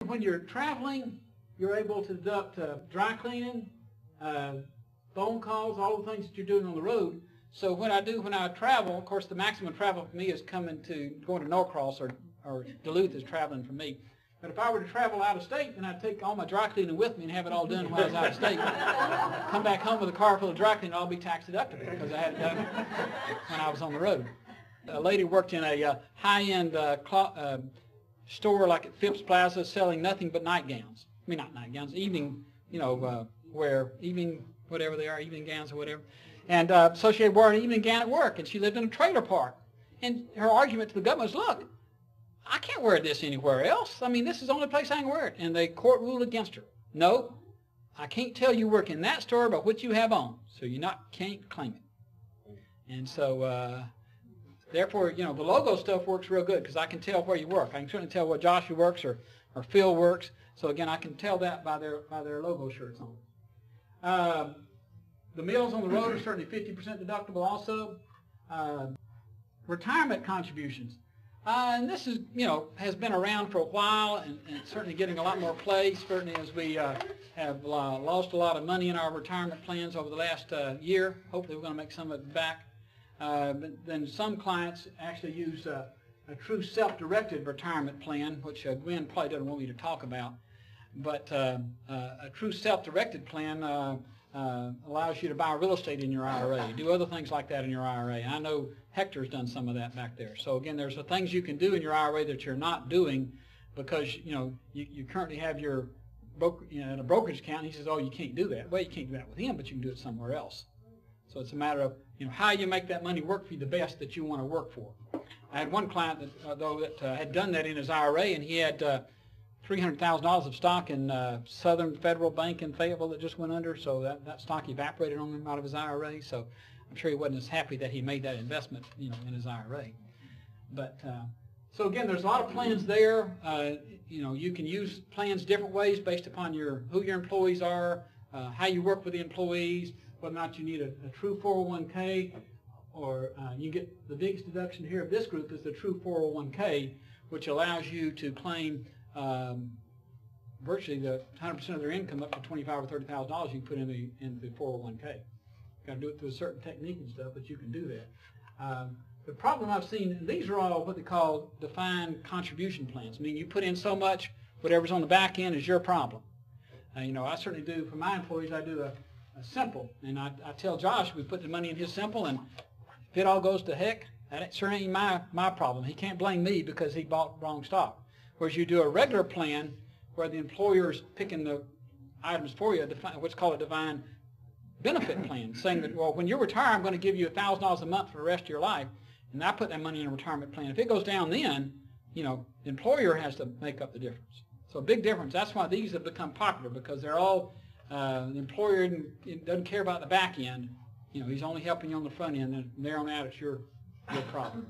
When you're traveling, you're able to deduct dry cleaning, phone calls, all the things that you're doing on the road. So when I travel, of course the maximum travel for me is going to Norcross or Duluth is traveling for me. But if I were to travel out of state, then I'd take all my dry cleaning with me and have it all done while I was out of state. Come back home with a car full of dry cleaning, I'll be tax deductible because I had it done when I was on the road. A lady worked in a high-end store like at Phipps Plaza selling nothing but nightgowns. I mean, not nightgowns, evening, evening, whatever they are, evening gowns or whatever. And so she had worn an evening gown at work, and she lived in a trailer park. And her argument to the government was, look, I can't wear this anywhere else. I mean, this is the only place I can wear it. And the court ruled against her. No, I can't tell you work in that store about what you have on, so you can't claim it. And so, therefore, the logo stuff works real good because I can tell where you work. I can certainly tell where Joshua works or Phil works. So again, I can tell that by their logo shirts on. The meals on the road are certainly 50% deductible also. Retirement contributions. And this is, has been around for a while and certainly getting a lot more play, certainly as we have lost a lot of money in our retirement plans over the last year. Hopefully we're going to make some of it back. But then some clients actually use a true self-directed retirement plan, which Gwen probably doesn't want me to talk about. But a true self-directed plan allows you to buy real estate in your IRA, do other things like that in your IRA. And I know Hector's done some of that back there. So again, there's the things you can do in your IRA that you're not doing because you currently have your in a brokerage account. And he says, oh, you can't do that. Well, you can't do that with him, but you can do it somewhere else. So it's a matter of how you make that money work for you the best that you want to work for. I had one client that had done that in his IRA, and he had $300,000 of stock in Southern Federal Bank in Fayetteville that just went under, so that stock evaporated on him out of his IRA. So I'm sure he wasn't as happy that he made that investment, in his IRA. But so again, there's a lot of plans there. You can use plans different ways based upon who your employees are, how you work with the employees, whether or not you need a true 401k, or you get the biggest deduction here of this group is the true 401k, which allows you to claim virtually the 100% of their income up to $25,000 or $30,000 you can put in the 401k. You've got to do it through a certain technique and stuff, but you can do that. The problem I've seen, and these are all what they call defined contribution plans. I mean, you put in so much, whatever's on the back end is your problem. I certainly do, for my employees, I do a simple, and I tell Josh we put the money in his simple, and if it all goes to heck, that sure ain't my problem. He can't blame me because he bought wrong stock. Whereas you do a regular plan where the employer's picking the items for you, what's called a defined benefit plan, saying that, well, when you retire, I'm going to give you $1,000 a month for the rest of your life, and I put that money in a retirement plan. If it goes down then, the employer has to make up the difference. So a big difference. That's why these have become popular, because they're all, the employer doesn't care about the back end. He's only helping you on the front end, and there on out it's your problem.